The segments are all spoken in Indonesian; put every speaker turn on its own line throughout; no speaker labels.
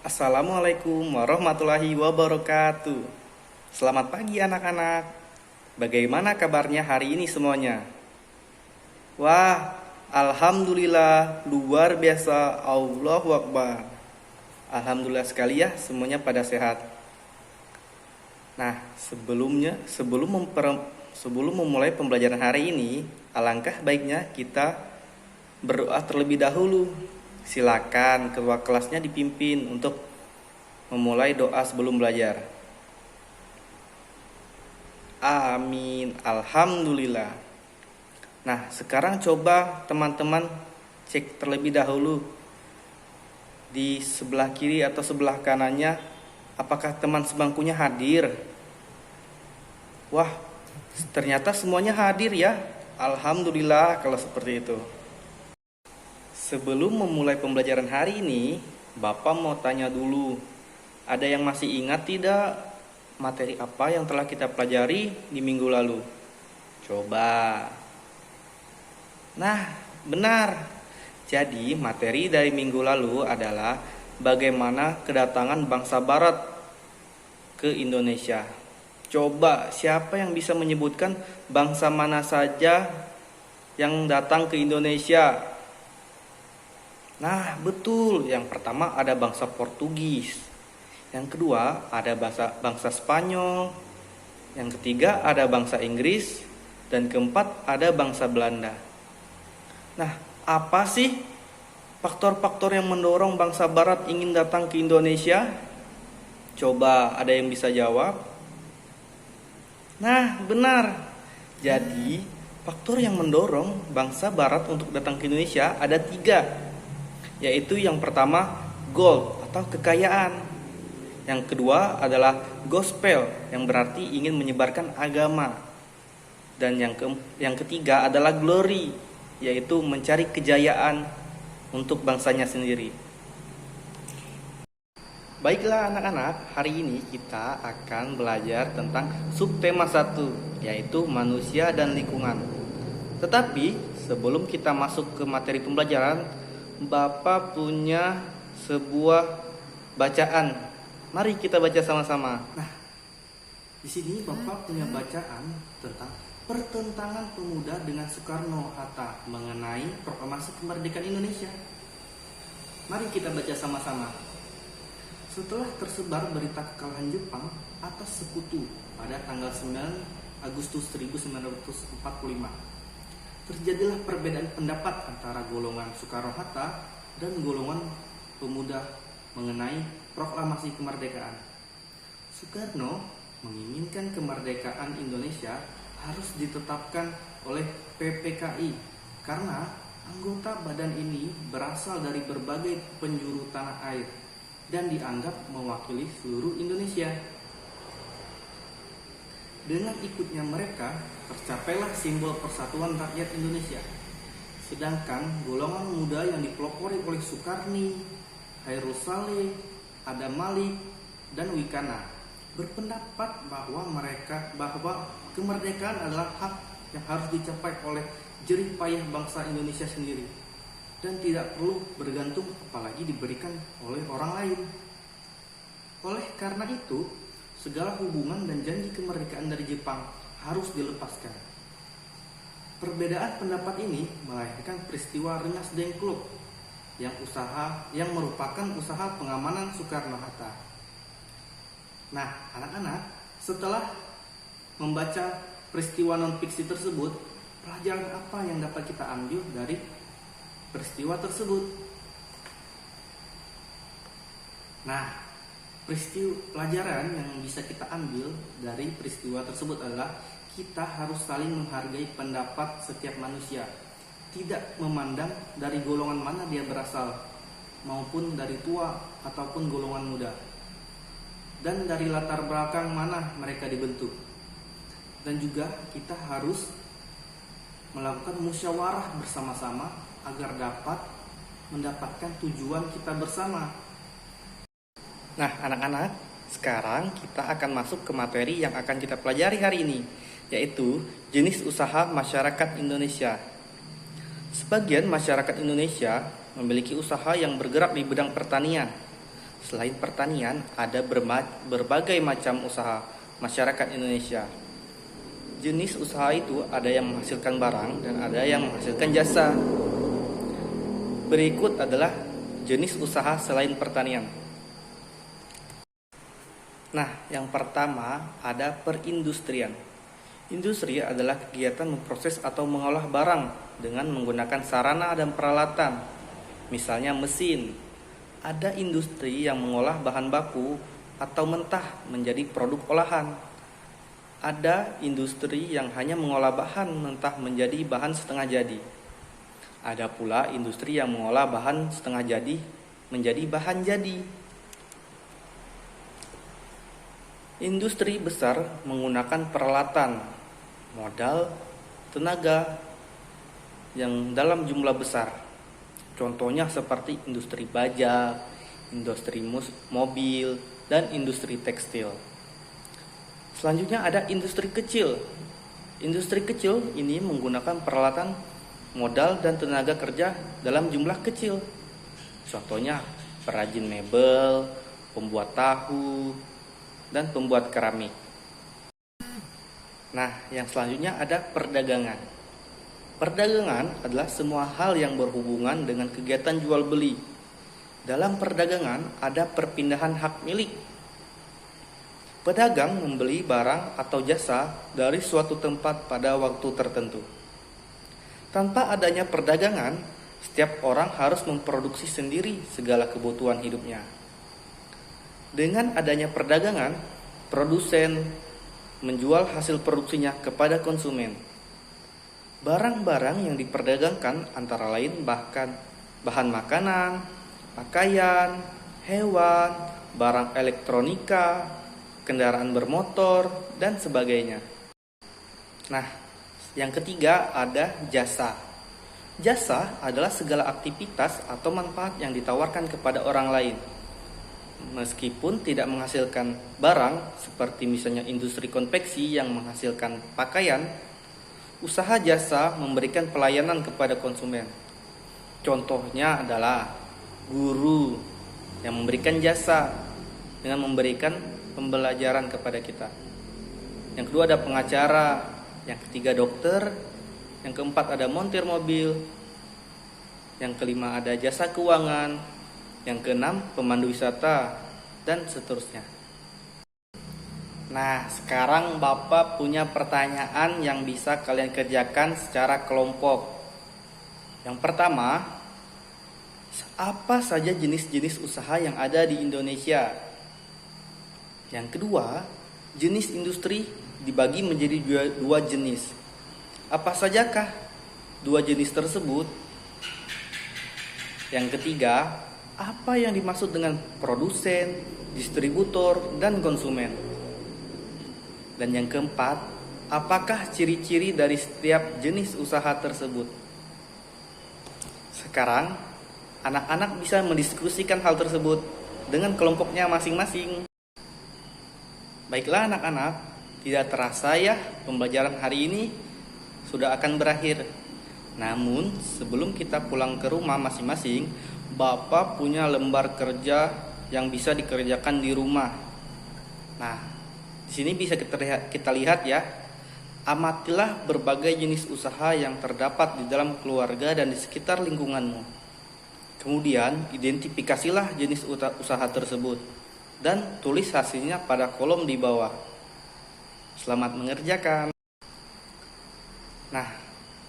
Assalamualaikum warahmatullahi wabarakatuh. Selamat pagi anak-anak. Bagaimana kabarnya hari ini semuanya? Wah, alhamdulillah luar biasa. Allahu Akbar. Alhamdulillah sekali ya semuanya pada sehat. Nah, sebelum memulai pembelajaran hari ini, alangkah baiknya kita berdoa terlebih dahulu. Silakan ketua kelasnya dipimpin untuk memulai doa sebelum belajar. Amin. Alhamdulillah. Nah, sekarang coba teman-teman cek terlebih dahulu di sebelah kiri atau sebelah kanannya, apakah teman sebangkunya hadir? Wah, ternyata semuanya hadir ya. Alhamdulillah kalau seperti itu. Sebelum memulai pembelajaran hari ini, Bapak mau tanya dulu. Ada yang masih ingat tidak materi apa yang telah kita pelajari di minggu lalu? Coba. Nah, benar. Jadi, materi dari minggu lalu adalah bagaimana kedatangan bangsa Barat ke Indonesia. Coba, siapa yang bisa menyebutkan bangsa mana saja yang datang ke Indonesia? Nah, betul. Yang pertama ada bangsa Portugis. Yang kedua ada bangsa Spanyol. Yang ketiga ada bangsa Inggris. Dan keempat ada bangsa Belanda. Nah, apa sih faktor-faktor yang mendorong bangsa Barat ingin datang ke Indonesia? Coba ada yang bisa jawab? Nah, benar. Jadi, faktor yang mendorong bangsa Barat untuk datang ke Indonesia ada 3. Yaitu yang pertama gold atau kekayaan. Yang kedua adalah gospel yang berarti ingin menyebarkan agama. Dan yang ketiga adalah glory, yaitu mencari kejayaan untuk bangsanya sendiri. Baiklah anak-anak, hari ini kita akan belajar tentang subtema 1, yaitu manusia dan lingkungan. Tetapi sebelum kita masuk ke materi pembelajaran, Bapak punya sebuah bacaan. Mari kita baca sama-sama. Nah, di sini Bapak punya bacaan tentang pertentangan pemuda dengan Soekarno-Hatta mengenai proklamasi kemerdekaan Indonesia. Mari kita baca sama-sama. Setelah tersebar berita kekalahan Jepang atas sekutu pada tanggal 9 Agustus 1945, terjadilah perbedaan pendapat antara golongan Soekarno-Hatta dan golongan pemuda mengenai proklamasi kemerdekaan. Soekarno menginginkan kemerdekaan Indonesia harus ditetapkan oleh PPKI karena anggota badan ini berasal dari berbagai penjuru tanah air dan dianggap mewakili seluruh Indonesia. Dengan ikutnya mereka, tercapailah simbol persatuan rakyat Indonesia. Sedangkan golongan muda yang dipelopori oleh Soekarni, Hairul Saleh, Adam Malik, dan Wikana berpendapat bahwa kemerdekaan adalah hak yang harus dicapai oleh jerih payah bangsa Indonesia sendiri dan tidak perlu bergantung apalagi diberikan oleh orang lain. Oleh karena itu, segala hubungan dan janji kemerdekaan dari Jepang harus dilepaskan. Perbedaan pendapat ini melahirkan peristiwa Rengas Dengklok yang merupakan usaha pengamanan Soekarno-Hatta. Nah, anak-anak, setelah membaca peristiwa non-fiksi tersebut, pelajaran apa yang dapat kita ambil dari peristiwa tersebut? Nah, pelajaran yang bisa kita ambil dari peristiwa tersebut adalah kita harus saling menghargai pendapat setiap manusia, tidak memandang dari golongan mana dia berasal, maupun dari tua ataupun golongan muda, dan dari latar belakang mana mereka dibentuk. Dan juga kita harus melakukan musyawarah bersama-sama agar dapat mendapatkan tujuan kita bersama. Nah, anak-anak, sekarang kita akan masuk ke materi yang akan kita pelajari hari ini, yaitu jenis usaha masyarakat Indonesia. Sebagian masyarakat Indonesia memiliki usaha yang bergerak di bidang pertanian. selain pertanian, ada berbagai macam usaha masyarakat Indonesia. Jenis usaha itu ada yang menghasilkan barang dan ada yang menghasilkan jasa. Berikut adalah jenis usaha selain pertanian. Nah, yang pertama ada perindustrian. Industri adalah kegiatan memproses atau mengolah barang dengan menggunakan sarana dan peralatan, misalnya mesin. Ada industri yang mengolah bahan baku atau mentah menjadi produk olahan. Ada industri yang hanya mengolah bahan mentah menjadi bahan setengah jadi. Ada pula industri yang mengolah bahan setengah jadi menjadi bahan jadi. Industri besar menggunakan peralatan, modal, tenaga yang dalam jumlah besar. Contohnya seperti industri baja, industri mobil, dan industri tekstil. Selanjutnya ada industri kecil. Industri kecil ini menggunakan peralatan, modal, dan tenaga kerja dalam jumlah kecil. Contohnya perajin mebel, pembuat tahu, dan pembuat keramik. Nah, yang selanjutnya ada perdagangan. Perdagangan adalah semua hal yang berhubungan dengan kegiatan jual beli. Dalam perdagangan ada perpindahan hak milik. Pedagang membeli barang atau jasa dari suatu tempat pada waktu tertentu. Tanpa adanya perdagangan, setiap orang harus memproduksi sendiri segala kebutuhan hidupnya. Dengan adanya perdagangan, produsen menjual hasil produksinya kepada konsumen. Barang-barang yang diperdagangkan antara lain bahan makanan, pakaian, hewan, barang elektronika, kendaraan bermotor, dan sebagainya. Nah, yang ketiga ada jasa. Jasa adalah segala aktivitas atau manfaat yang ditawarkan kepada orang lain. Meskipun tidak menghasilkan barang, seperti misalnya industri konveksi yang menghasilkan pakaian, usaha jasa memberikan pelayanan kepada konsumen. Contohnya adalah guru yang memberikan jasa dengan memberikan pembelajaran kepada kita. Yang kedua ada pengacara, yang ketiga dokter, yang keempat ada montir mobil, yang kelima ada jasa keuangan, yang keenam pemandu wisata, dan seterusnya. Nah, sekarang Bapak punya pertanyaan yang bisa kalian kerjakan secara kelompok. Yang pertama, apa saja jenis-jenis usaha yang ada di Indonesia? Yang kedua, jenis industri dibagi menjadi dua jenis. Apa sajakah dua jenis tersebut? Yang ketiga, apa yang dimaksud dengan produsen, distributor, dan konsumen? Dan yang keempat, apakah ciri-ciri dari setiap jenis usaha tersebut? Sekarang, anak-anak bisa mendiskusikan hal tersebut dengan kelompoknya masing-masing. Baiklah anak-anak, tidak terasa ya pembelajaran hari ini sudah akan berakhir. Namun, sebelum kita pulang ke rumah masing-masing, Bapak punya lembar kerja yang bisa dikerjakan di rumah. Nah, di sini bisa kita lihat ya. Amatilah berbagai jenis usaha yang terdapat di dalam keluarga dan di sekitar lingkunganmu. Kemudian, identifikasilah jenis usaha tersebut dan tulis hasilnya pada kolom di bawah. Selamat mengerjakan. Nah,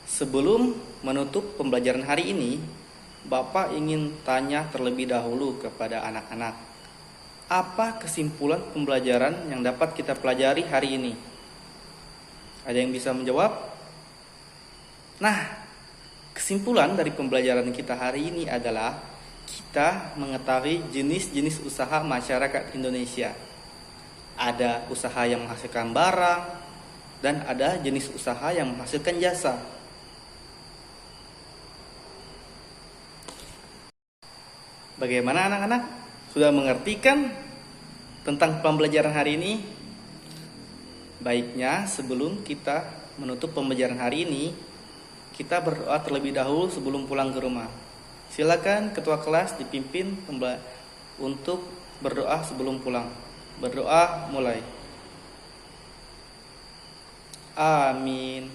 sebelum menutup pembelajaran hari ini, Bapak ingin tanya terlebih dahulu kepada anak-anak. Apa kesimpulan pembelajaran yang dapat kita pelajari hari ini? Ada yang bisa menjawab? Nah, kesimpulan dari pembelajaran kita hari ini adalah kita mengetahui jenis-jenis usaha masyarakat Indonesia. Ada usaha yang menghasilkan barang dan ada jenis usaha yang menghasilkan jasa. Bagaimana anak-anak? Sudah mengerti kan tentang pembelajaran hari ini? Baiknya sebelum kita menutup pembelajaran hari ini, kita berdoa terlebih dahulu sebelum pulang ke rumah. Silakan ketua kelas dipimpin untuk berdoa sebelum pulang. Berdoa mulai. Amin.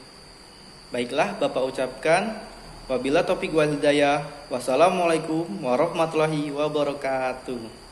Baiklah, Bapak ucapkan. Wabila taufiq wal hidayah. Wassalamualaikum warahmatullahi wabarakatuh.